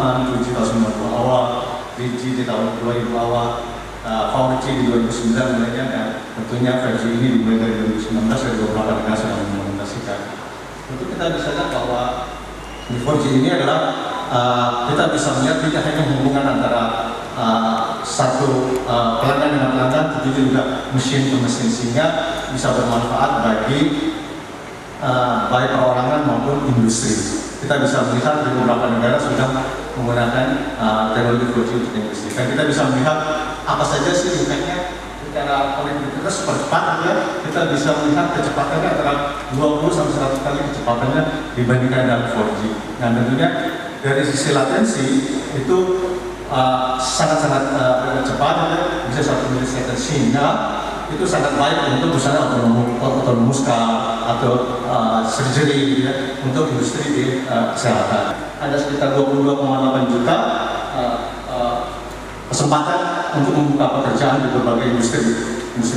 depan, 2G tahun 90 awal, 3G di tahun 2000 awal, 4G di 2009 mulainya, dan tentunya 5G ini dimulai dari 2019 dari beberapa negara sudah mengimplementasikan. Tentu kita bisa lihat bahwa di 4G ini adalah kita bisa melihat tidak hanya hubungan antara satu pelanggan dengan pelanggan, tetapi juga mesin ke mesin, sehingga bisa bermanfaat bagi baik perorangan maupun industri. Kita bisa melihat di beberapa negara sudah menggunakan teknologi 4G untuk industri. Dan kita bisa melihat apa saja sih impactnya secara konektivitas super cepat, ya. Kita bisa melihat kecepatannya antara 20 sampai 100 kali kecepatannya dibandingkan dengan 4G. Nah, tentunya dari sisi latensi itu sangat-sangat cepat, ya. Bisa 1 milisecond, sehingga itu sangat baik untuk misalnya autonomous car atau surgery, ya, untuk industri di kesehatan. Ada sekitar 22,8 juta kesempatan untuk membuka pekerjaan di berbagai industri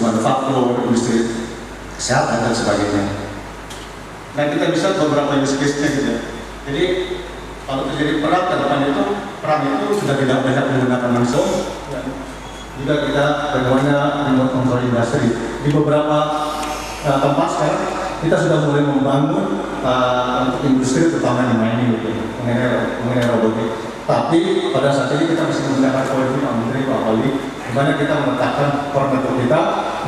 manufaktur, industri kesehatan dan sebagainya. Nah, kita bisa beberapa use case-nya gitu ya. Jadi kalau terjadi perang ke depan itu, perang itu sudah tidak banyak menggunakan manusia. Juga kita bagaimana remote control industri di beberapa tempat sekarang kita sudah mulai membangun untuk industri terutama di mining gitu, mengenai robotik. Tapi pada saat ini kita masih menggunakan politik Pak Menteri, Pak Wali, di mana kita meletakkan core network kita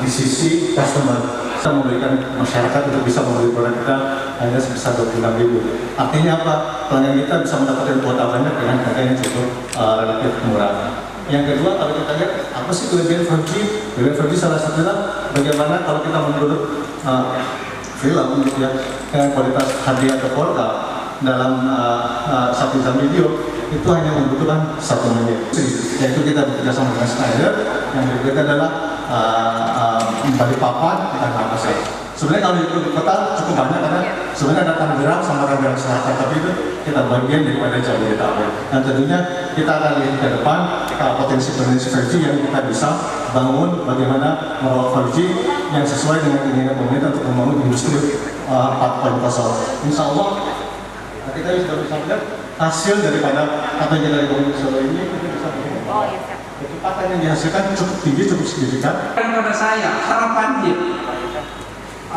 di sisi customer. Kita memberikan masyarakat untuk bisa membeli produk kita hanya sebesar 26.000. Artinya apa? Pelanggan kita bisa mendapatkan kuota banyak dengan harga yang cukup relatif murah. Yang kedua, kalau kita lihat apa sih kelebihan 5G? Kelebihan 5G salah satunya bagaimana kalau kita menurut film gitu ya, dengan kualitas HD atau 4K dalam satu jam video itu hanya membutuhkan 1 menit. Yaitu kita bekerjasama dengan Schneider, yang berikutnya adalah Balikpapan dan Makassar. Sebenarnya kalau di kota cukup banyak karena sebenarnya ada Tangerang sama Tangerang Selatan, tapi itu kita bagian daripada Jabodetabek. Dan tentunya kita akan lihat ke depan potensi-potensi 5G yang kita bisa bangun, bagaimana merawat 5G yang sesuai dengan keinginan pemerintah untuk membangun industri 4.0. Insya Allah kita sudah bisa lihat hasil daripada apa yang kita bangun Solo ini, kita bisa melihat kecepatan yang dihasilkan cukup tinggi, cukup signifikan. Pada saya harapannya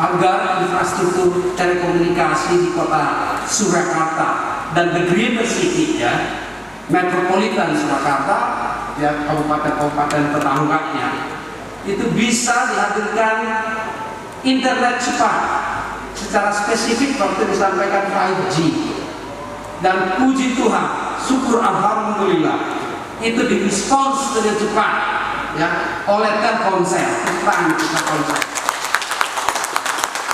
agar infrastruktur telekomunikasi di kota Surakarta dan the greater city, ya, metropolitan Surakarta, ya, kabupaten-kabupaten tetangganya itu bisa dihadirkan internet cepat secara spesifik waktu disampaikan 5G. Dan puji Tuhan, syukur alhamdulillah itu direspons dengan cepat, ya, oleh Telkomsel, Telkomsel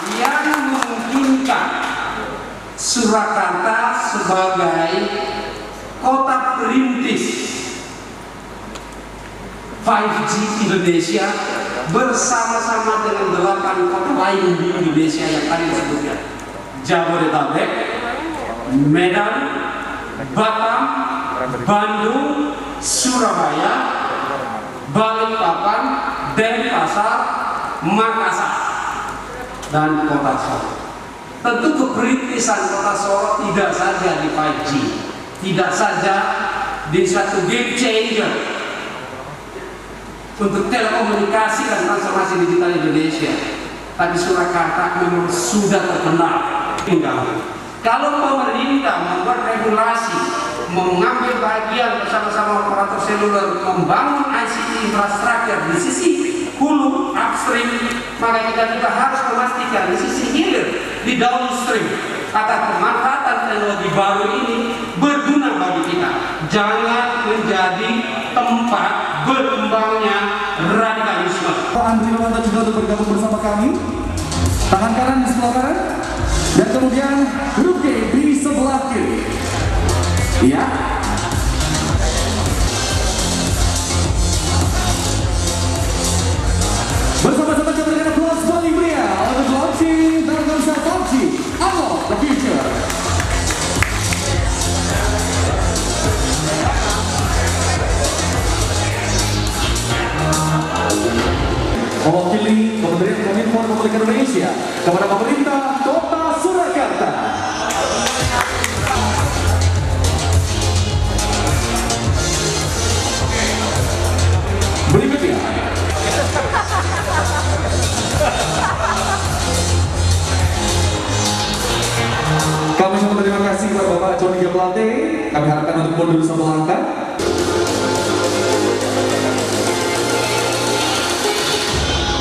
yang memungkinkan Surakarta sebagai kota perintis 5G Indonesia bersama-sama dengan 8 kota lain di Indonesia yang tadi disebutkan: Jabodetabek, Medan, Batam, Bandung, Surabaya, Balikpapan, Denpasar, Makassar, dan kota Solo. Tentu keperintisan kota Solo tidak saja di 5G, tidak saja di satu game changer untuk telekomunikasi dan transformasi digital Indonesia, tapi Surakarta memang sudah terkenal. Kalau pemerintah membuat regulasi, mengambil bagian bersama-sama operator seluler membangun ICT infrastruktur di sisi hulu upstream, maka kita juga harus memastikan di sisi hilir, di downstream, agar pemanfaatan teknologi baru ini berguna bagi kita, jangan menjadi tempat berkembangnya radikalisme. Pak Andri Lawanda juga untuk bergabung bersama kami. Tangan kanan di sebelah kanan, dan kemudian grup G di sebelah kiri. Iya. Bersama-sama kita berikan aplaus bagi beliau untuk launching Telkomsel 5G Unlock the Future. Mewakili Kementerian Kominfo Republik Indonesia kepada pemerintah Kota Surakarta. skor 3 pelatih, kami harapkan untuk mundur satu langkah.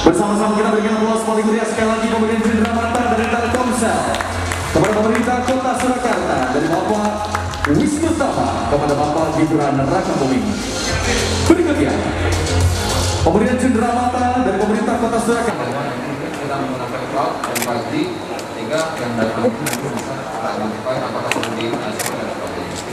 Bersama-sama kita berikan aplaus paling meriah sekali lagi pemberian cendera mata dari Telkomsel kepada pemerintah Kota Surakarta, dari Bapak Wisnu Tama kepada Bapak Gibran Rakabuming. Berikutnya pemberian cendera mata dari pemerintah Kota Surakarta. Kita menggunakan cloud dan 5G sehingga yang datang itu nanti bisa identify apakah pengemudi asli dan sebagainya.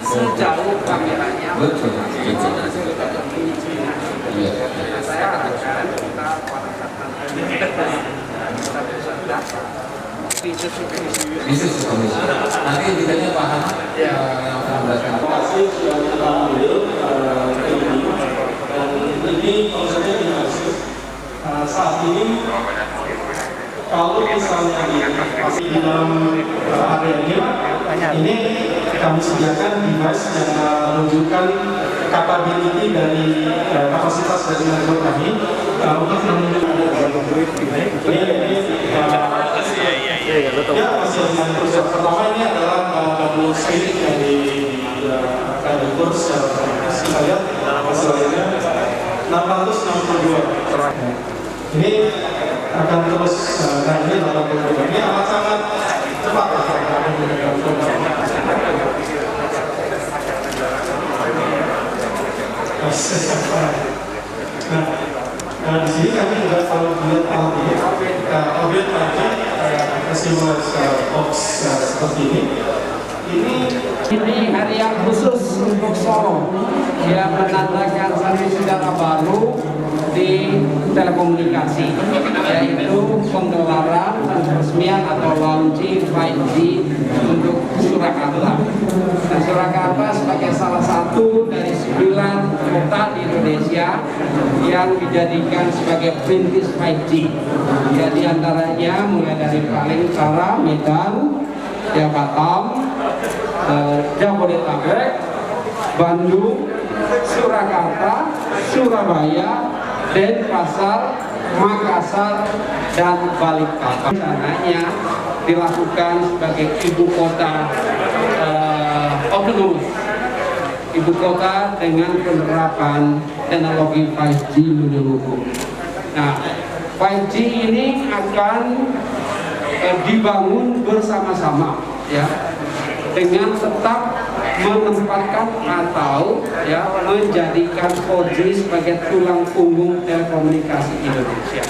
Sejauh kameranya Betul. Iya. saya katakan kita pada saat nanti bisnis Komisi. Nanti ditanya Pak Hana yang akan menjelaskan. Terima kasih sudah kita ambil dan ini konsepnya gimana sih? Saat ini kalau misalnya di dalam area ini kami sediakan device yang menunjukkan capability dari kapasitas dari network kami untuk menunjukkan ya masih dengan proses pertama ini adalah double speed dari kurs kita lihat hasilnya 662. Ini akan terus naik ini 82. Ini amat sangat cepat. Nah, di sini kami juga kalau melihat alat ini, objek tadi simulasi box seperti ini. Ini hari yang khusus untuk Solo yang menandakan satu sejarah baru di telekomunikasi, yaitu penggelaran peresmian atau launching 5G untuk Surakarta. Dan Surakarta sebagai salah satu dari 9 kota di Indonesia yang dijadikan sebagai perintis 5G. Ya, di antaranya mulai dari paling utara Medan, Batam, Jabodetabek, Bandung, Surakarta, Surabaya, Denpasar, Makassar, dan Balikpapan. Rencananya dilakukan sebagai ibu kota otonom, ibu kota dengan penerapan teknologi 5G menyeluruh. Nah, 5G ini akan dibangun bersama-sama, ya, dengan tetap menempatkan atau ya menjadikan 4G sebagai tulang punggung telekomunikasi Indonesia.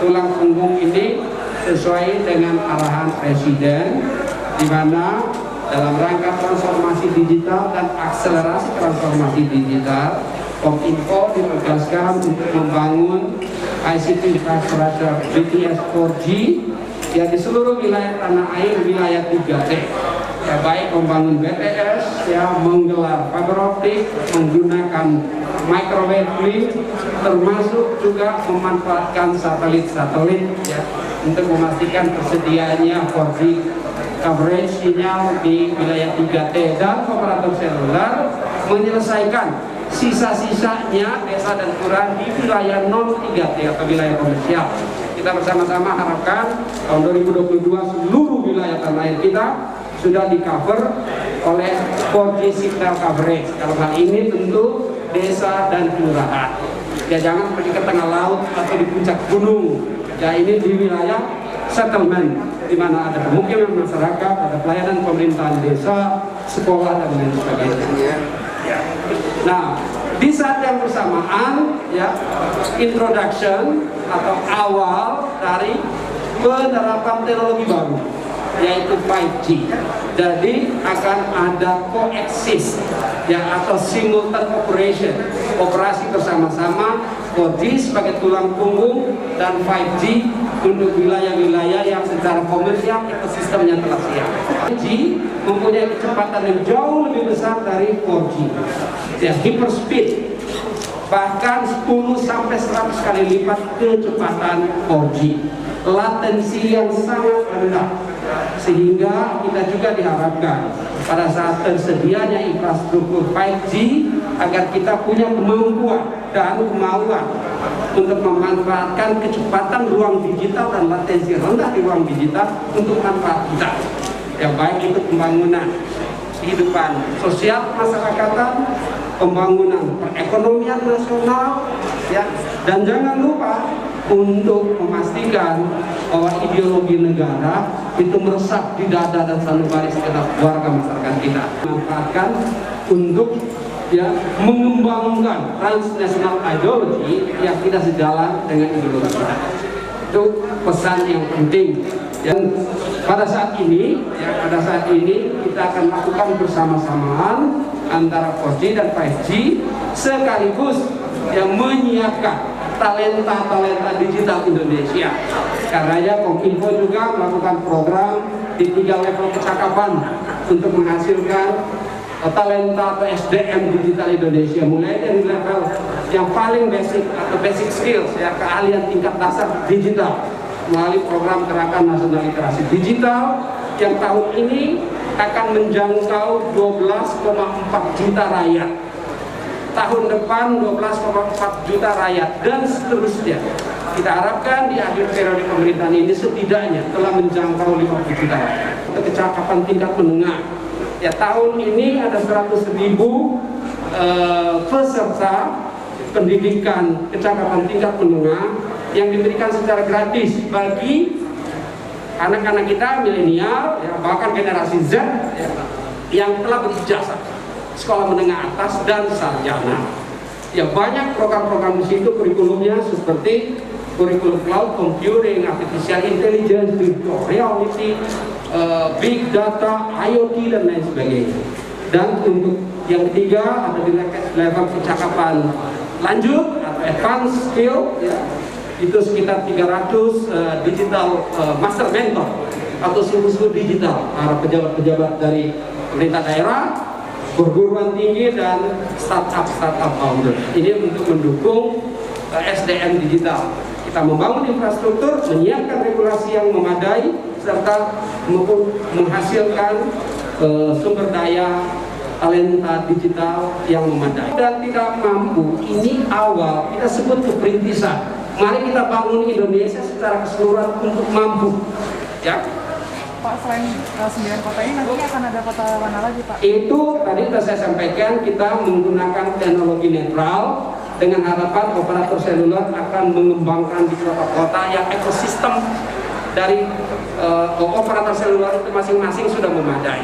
Tulang punggung ini sesuai dengan arahan Presiden, di mana dalam rangka transformasi digital dan akselerasi transformasi digital, Kominfo ditugaskan untuk membangun ICT infrastructure BTS 4G ya di seluruh wilayah tanah air, wilayah 3T. Ya, baik membangun BTS, ya, menggelar fiber optik, menggunakan microwave link, termasuk juga memanfaatkan satelit-satelit, ya, untuk memastikan tersediaannya 4G coverage sinyal di wilayah 3T, dan operator seluler menyelesaikan sisa-sisanya desa dan kelurahan di wilayah non 3T atau wilayah komersial. Kita bersama-sama harapkan tahun 2022 seluruh wilayah tanah air kita sudah di cover oleh 4G signal coverage. Kalau hal ini tentu desa dan kelurahan. Ya, jangan pergi ke tengah laut atau di puncak gunung. Ya, ini di wilayah settlement, di mana ada pemukiman masyarakat, ada pelayanan pemerintahan desa, sekolah, dan lain sebagainya. Nah, di saat yang bersamaan, ya, introduction atau awal dari penerapan teknologi baru, yaitu 5G. Jadi akan ada coexist, ya, atau simultan operation, operasi bersama-sama 4G sebagai tulang punggung dan 5G untuk wilayah-wilayah yang secara komersial ekosistemnya telah siap. 5G mempunyai kecepatan yang jauh lebih besar dari 4G, ya, hyperspeed, bahkan 10 sampai 100 kali lipat kecepatan 4G, latensi yang sangat rendah, sehingga kita juga diharapkan pada saat tersedianya infrastruktur 5G agar kita punya kemampuan dan kemauan untuk memanfaatkan kecepatan ruang digital dan latensi rendah di ruang digital untuk manfaat kita. Ya, baik itu pembangunan kehidupan sosial masyarakatan, pembangunan perekonomian nasional, ya, dan jangan lupa untuk memastikan bahwa ideologi negara itu meresap di dada dan sanubari segenap warga masyarakat kita. Manfaatkan untuk ya mengembangkan transnational ideology yang tidak sejalan dengan ideologi kita. Itu pesan yang penting. Dan pada saat ini kita akan lakukan bersama-samaan antara 4G dan 5G sekaligus yang menyiapkan talenta digital Indonesia. Karenanya Kominfo juga melakukan program di 3 level kecakapan untuk menghasilkan talenta atau SDM digital Indonesia, mulai dari level yang paling basic atau basic skills, ya, keahlian tingkat dasar digital melalui program Gerakan Nasional Literasi Digital yang tahun ini akan menjangkau 12,4 juta rakyat. Tahun depan 12,4 juta rakyat dan seterusnya. Kita harapkan di akhir periode pemerintahan ini setidaknya telah menjangkau 50 juta rakyat. Untuk kecakapan tingkat menengah, ya tahun ini ada 100.000 peserta pendidikan kecakapan tingkat menengah yang diberikan secara gratis bagi anak-anak kita milenial, ya, bahkan generasi Z, ya, yang telah berijazah sekolah menengah atas dan sarjana. Ya, banyak program-program di situ kurikulumnya seperti kurikulum cloud computing, artificial intelligence, virtual reality, big data, IoT dan lain sebagainya. Dan untuk yang ketiga ada di level kecakapan lanjut atau advanced skill, ya, itu sekitar 300 digital master mentor atau suhu-suhu digital para pejabat-pejabat dari pemerintah daerah, perguruan tinggi dan startup founder. Ini untuk mendukung SDM digital. Kita membangun infrastruktur, menyiapkan regulasi yang memadai, serta menghasilkan sumber daya talenta digital yang memadai. Dan tidak mampu, ini awal, kita sebut keperintisan. Mari kita bangun Indonesia secara keseluruhan untuk mampu, ya. Pak, selain 9 kota ini nantinya akan ada kota mana lagi, Pak? Itu tadi sudah saya sampaikan, kita menggunakan teknologi netral dengan harapan operator seluler akan mengembangkan di kota-kota yang ekosistem dari operator seluler itu masing-masing sudah memadai.